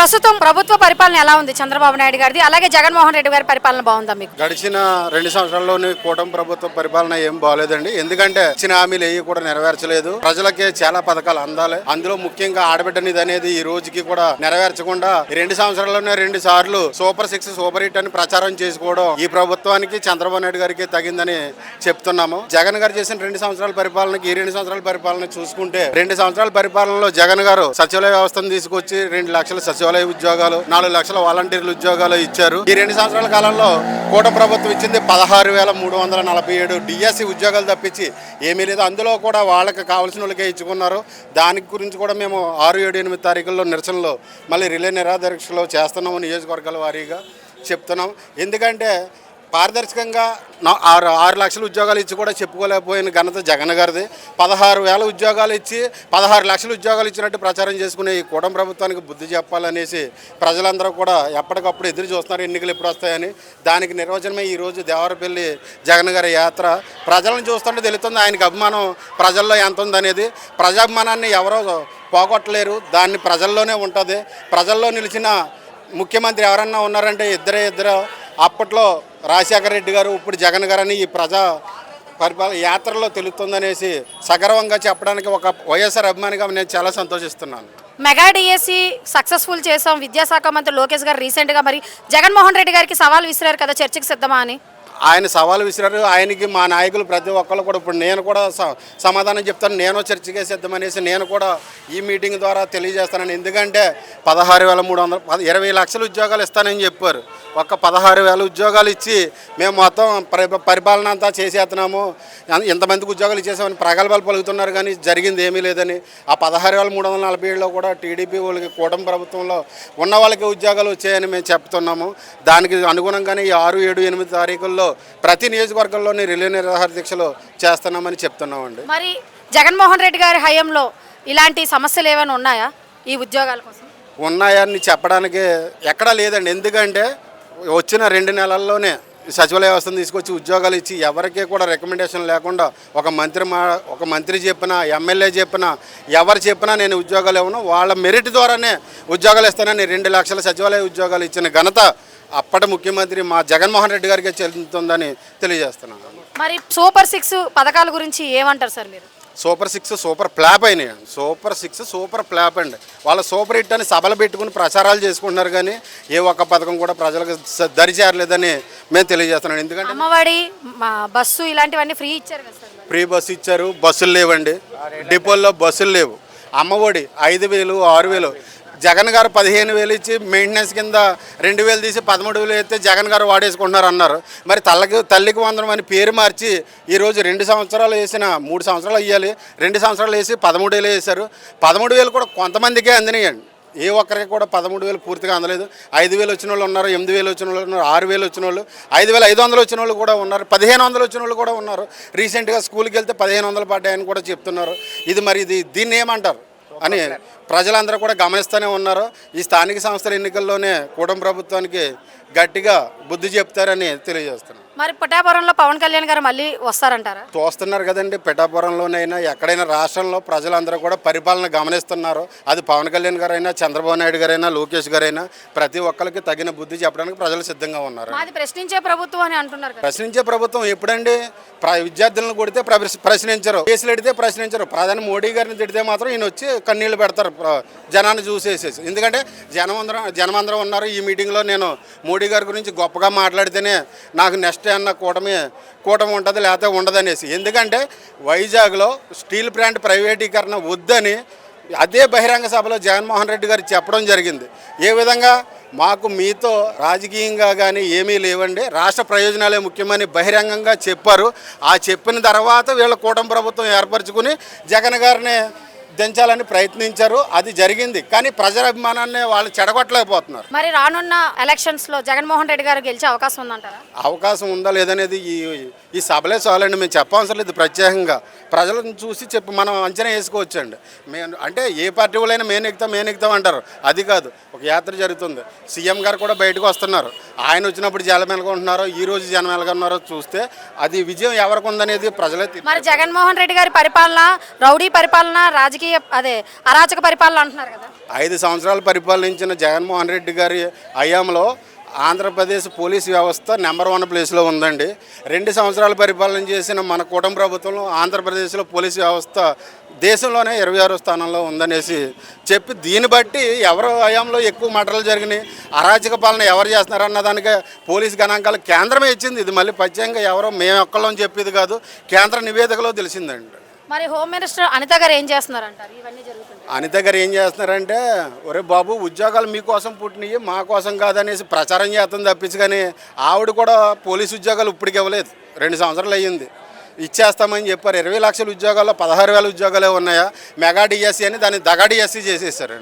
ప్రస్తుతం ప్రభుత్వ పరిపాలన ఎలా ఉంది చంద్రబాబు నాయుడు గారిది, అలాగే జగన్మోహన్ రెడ్డి గారి పరిపాలన బాగుందా మీకు? గడిచిన 2 సంవత్సరాల్లోని కూటమి ప్రభుత్వ పరిపాలన ఏం బాగోలేదండి. ఎందుకంటే ఇచ్చిన హామీలు ఏవి కూడా నెరవేర్చలేదు. ప్రజలకి చాలా పథకాలు అందాలి, అందులో ముఖ్యంగా ఆడబిడ్డ నిధి అనేది ఈ రోజుకి కూడా నెరవేర్చకుండా 2 సంవత్సరాల్లోనే 2 సార్లు సూపర్ 6 సూపర్ హిట్ అని ప్రచారం చేసుకోవడం ఈ ప్రభుత్వానికి చంద్రబాబు నాయుడు గారికి తగిందని చెప్తున్నాము. జగన్ గారు చేసిన 2 సంవత్సరాల పరిపాలనకి ఈ 2 సంవత్సరాల పరిపాలన చూసుకుంటే 2 సంవత్సరాల పరిపాలనలో జగన్ గారు సచివాలయ వ్యవస్థను తీసుకొచ్చి 2 లక్షల సచివాలయ ఉద్యోగాలు, 4 లక్షల వాలంటీర్ల ఉద్యోగాలు ఇచ్చారు. ఈ 2 సంవత్సరాల కాలంలో కూటమి ప్రభుత్వం ఇచ్చింది 16,347 డిఎస్సి ఉద్యోగాలు తప్పించి ఏమీ లేదు. అందులో కూడా వాళ్ళకి కావాల్సిన వాళ్ళకే ఇచ్చుకున్నారు. దాని గురించి కూడా మేము 6, 7, 8 తారీఖుల్లో నిరసనలో మళ్ళీ రిలే నిరాదీక్షలో చేస్తున్నాము. నియోజకవర్గాల వారీగా చెప్తున్నాం. ఎందుకంటే పారదర్శకంగా 6 లక్షల ఉద్యోగాలు ఇచ్చి కూడా చెప్పుకోలేకపోయిన ఘనత జగన్ గారిది. 16,000 ఉద్యోగాలు ఇచ్చి 16 లక్షల ఉద్యోగాలు ఇచ్చినట్టు ప్రచారం చేసుకునే ఈ కూటమి ప్రభుత్వానికి బుద్ధి చెప్పాలనేసి ప్రజలందరూ కూడా ఎప్పటికప్పుడు ఎదురు చూస్తున్నారు ఎన్నికలు ఎప్పుడు వస్తాయని. దానికి నిర్వచనమే ఈరోజు దేవరపల్లి జగన్ గారి యాత్ర. ప్రజలను చూస్తుంటే తెలుస్తుంది ఆయనకి అభిమానం ప్రజల్లో ఎంత ఉందనేది. ప్రజాభిమానాన్ని ఎవరో పోగొట్టలేరు, దాన్ని ప్రజల్లోనే ఉంటుంది. ప్రజల్లో నిలిచిన ముఖ్యమంత్రి ఎవరన్నా ఉన్నారంటే ఇద్దరు. అప్పట్లో రాజశేఖర రెడ్డి గారు, ఇప్పుడు జగన్ గారు అని ఈ ప్రజా పరిపాలన యాత్రలో తెలుస్తుందనేసి సగర్వంగా చెప్పడానికి ఒక వైఎస్ఆర్ అభిమానిగా నేను చాలా సంతోషిస్తున్నాను. మెగా డిఎస్సి సక్సెస్ఫుల్ చేసాం. విద్యాశాఖ మంత్రి లోకేష్ గారు రీసెంట్గా మరి జగన్మోహన్ రెడ్డి గారికి సవాల్ విసిరారు కదా, చర్చకు సిద్ధమా అని. ఆయన సవాలు విసిరారు. ఆయనకి మా నాయకులు ప్రతి ఒక్కళ్ళు కూడా ఇప్పుడు నేను కూడా సమాధానం చెప్తాను. నేను చర్చకే సిద్ధమనేసి నేను కూడా ఈ మీటింగ్ ద్వారా తెలియజేస్తానని. ఎందుకంటే 16,300 20 లక్షల ఉద్యోగాలు ఇస్తానని చెప్పారు. ఒక్క 16,000 ఉద్యోగాలు ఇచ్చి మేము మొత్తం పరిపాలన అంతా చేసేస్తున్నాము, ఇంతమందికి ఉద్యోగాలు ఇచ్చేసామని ప్రగల్భాలు పలుకుతున్నారు. కానీ జరిగింది ఏమీ లేదని. ఆ 16,347లో కూడా టీడీపీ వాళ్ళకి కూటమి ప్రభుత్వంలో ఉన్న వాళ్ళకి ఉద్యోగాలు వచ్చాయని మేము చెప్తున్నాము. దానికి అనుగుణంగానే ఈ 6, 7, 8 తారీఖుల్లో ప్రతి నియోజకవర్గంలోని రిలే నిరాహార దీక్షలు చేస్తున్నామని చెప్తున్నామండి. మరి జగన్మోహన్ రెడ్డి గారి హయాంలో ఇలాంటి సమస్యలు ఏమైనా ఉన్నాయా ఈ ఉద్యోగాల కోసం? ఉన్నాయని చెప్పడానికి ఎక్కడా లేదండి. ఎందుకంటే వచ్చిన 2 నెలల్లోనే సచివాలయ వ్యవస్థను తీసుకొచ్చి ఉద్యోగాలు ఇచ్చి ఎవరికీ కూడా రికమెండేషన్ లేకుండా ఒక మంత్రి చెప్పినా, ఎమ్మెల్యే చెప్పినా, ఎవరు చెప్పినా నేను ఉద్యోగాలు ఇవ్వను, వాళ్ళ మెరిట్ ద్వారానే ఉద్యోగాలు ఇస్తానని 2 లక్షల సచివాలయ ఉద్యోగాలు ఇచ్చిన ఘనత అప్పటి ముఖ్యమంత్రి మా జగన్మోహన్ రెడ్డి గారికి చెల్లుతుందని తెలియజేస్తున్నాను. మరి సూపర్ 6 పథకాల గురించి ఏమంటారు సార్ మీరు? సూపర్ 6 సూపర్ ఫ్లాప్ అయినాయి. సూపర్ 6 సూపర్ ఫ్లాప్ అండి. వాళ్ళ సూపర్ హిట్ అని సభలు పెట్టుకుని ప్రచారాలు చేసుకుంటున్నారు, కానీ ఏ ఒక్క పథకం కూడా ప్రజలకు దరిచేరలేదని మేము తెలియజేస్తున్నాం. ఎందుకంటే అమ్మఒడి, బస్సు ఇలాంటివన్నీ ఫ్రీ ఇచ్చారు కదా సార్. ఫ్రీ బస్సు ఇచ్చారు, బస్సులు లేవండి, డిపోల్లో బస్సులు లేవు. అమ్మఒడి 5,000, 6,000 జగన్ గారు 15,000 ఇచ్చి మెయింటెనెన్స్ కింద 2,000 తీసి 13,000 అయితే జగన్ గారు వాడేసుకుంటున్నారు అన్నారు. మరి తల్లికి వందనం అని పేరు మార్చి ఈరోజు 2 సంవత్సరాలు వేసిన 3 సంవత్సరాలు అయ్యాలి, 2 సంవత్సరాలు వేసి 13,000 వేశారు. 13,000 కూడా కొంతమందికే అందినాయండి. ఏ ఒక్కరికి కూడా 13,000 పూర్తిగా అందలేదు. 5,000 వచ్చిన వాళ్ళు ఉన్నారు, 8,000 వచ్చిన వాళ్ళు ఉన్నారు, 6,000 వచ్చిన వాళ్ళు, 5,500 వచ్చిన వాళ్ళు కూడా ఉన్నారు, 1,500 వచ్చిన వాళ్ళు కూడా ఉన్నారు. రీసెంట్గా స్కూల్కి వెళ్తే 1,500 పడ్డాయని కూడా చెప్తున్నారు. దీన్ని ఏమంటారు అని ప్రజలందరూ కూడా గమనిస్తూనే ఉన్నారు. ఈ స్థానిక సంస్థల ఎన్నికల్లోనే కూటమి ప్రభుత్వానికి గట్టిగా బుద్ధి చెప్తారని తెలియజేస్తున్నాను. మరి పిఠాపురంలో పవన్ కళ్యాణ్ గారు మళ్ళీ వస్తారంటారా? చూస్తున్నారు కదండి, పిఠాపురంలోనైనా ఎక్కడైనా రాష్ట్రంలో ప్రజలందరూ కూడా పరిపాలన గమనిస్తున్నారు. అది పవన్ కళ్యాణ్ గారైనా, చంద్రబాబు నాయుడు గారైనా, లోకేష్ గారైనా ప్రతి ఒక్కరికి తగిన బుద్ధి చెప్పడానికి ప్రజలు సిద్ధంగా ఉన్నారు. అది ప్రశ్నించే ప్రభుత్వం అని అంటున్నారు. ప్రశ్నించే ప్రభుత్వం ఎప్పుడండి? విద్యార్థులను కొడితే ప్రశ్నించరు, కేసులు ఎడితే ప్రశ్నించరు. ప్రధాని మోడీ గారిని తిడితే మాత్రం ఈయన వచ్చి కన్నీళ్లు పెడతారు జనాన్ని చూసేసేసి. ఎందుకంటే జనమందరం ఉన్నారు. ఈ మీటింగ్లో నేను మోడీ గారి గురించి గొప్పగా మాట్లాడితేనే నాకు నెక్స్ట్ అన్న కూటమి ఉంటుంది, లేకపోతే ఉండదనేసి. ఎందుకంటే వైజాగ్లో స్టీల్ ప్లాంట్ ప్రైవేటీకరణ వద్దని అదే బహిరంగ సభలో జగన్మోహన్ రెడ్డి గారు చెప్పడం జరిగింది. ఏ విధంగా మాకు మీతో రాజకీయంగా కానీ ఏమీ లేవండి, రాష్ట్ర ప్రయోజనాలే ముఖ్యమని బహిరంగంగా చెప్పారు. ఆ చెప్పిన తర్వాత వీళ్ళ కూటమి ప్రభుత్వం ఏర్పరచుకుని జగన్ గారిని దించాలని ప్రయత్నించారు. అది జరిగింది, కానీ ప్రజల అభిమానాన్ని వాళ్ళు చెడగొట్టలేకపోతున్నారు. మరి రానున్న ఎలక్షన్స్ లో జగన్మోహన్ రెడ్డి గారు గెలిచే అవకాశం ఉందంటారా? అవకాశం ఉందా లేదనేది ఈ సభలే చాలండి. మేము చెప్పవసరం లేదు. ప్రత్యేకంగా ప్రజలను చూసి మనం అంచనా వేసుకోవచ్చండి. అంటే ఏ పార్టీ వాళ్ళైనా మేము ఎక్కుతాం అంటారు. అది కాదు, ఒక యాత్ర జరుగుతుంది. సీఎం గారు కూడా బయటకు వస్తున్నారు. ఆయన వచ్చినప్పుడు జనం ఎలాగుంటున్నారో, ఈ రోజు జనం ఎలాగున్నారో చూస్తే అది విజయం ఎవరికి ఉందనేది ప్రజలే. మరి జగన్మోహన్ రెడ్డి గారి పరిపాలన రౌడీ పరిపాలన, రాజకీయ అరాచక పరిపాలన అంటున్నారు కదా. 5 సంవత్సరాలు పరిపాలించిన జగన్మోహన్ రెడ్డి గారి హయాంలో ఆంధ్రప్రదేశ్ పోలీస్ వ్యవస్థ నెంబర్ 1 ప్లేస్లో ఉందండి. 2 సంవత్సరాలు పరిపాలన చేసిన మన కూటమి ప్రభుత్వంలో ఆంధ్రప్రదేశ్లో పోలీస్ వ్యవస్థ దేశంలోనే 26వ స్థానంలో ఉందనేసి చెప్పి, దీన్ని బట్టి ఎవరు హయాంలో ఎక్కువ మటలు జరిగినాయి, అరాచక పాలన ఎవరు చేస్తున్నారన్న దానికి పోలీస్ గణాంకాలు కేంద్రమే ఇచ్చింది. ఇది మళ్ళీ ప్రత్యేకంగా ఎవరో మేము ఒక్కళ్ళని చెప్పేది కాదు, కేంద్ర నివేదికలో తెలిసిందండి. మరి హోమ్ మినిస్టర్ అనిత గారు ఏం చేస్తున్నారంటారు ఇవన్నీ జరుగుతుంది? అనిత గారు ఏం చేస్తున్నారంటే, ఒరే బాబు ఉద్యోగాలు మీకోసం పుట్టినవి మా కోసం కాదనేసి ప్రచారం చేస్తుంది తప్పించి, కానీ ఆవిడ కూడా పోలీసు ఉద్యోగాలు ఇప్పటికి ఇవ్వలేదు. 2 సంవత్సరాలు అయ్యింది. ఇచ్చేస్తామని చెప్పారు. 20 లక్షల ఉద్యోగాల్లో 16,000 ఉద్యోగాలే ఉన్నాయా, మెగా డిఎస్సీ అని దాన్ని దగా డిఎస్సీ చేసేసారండి.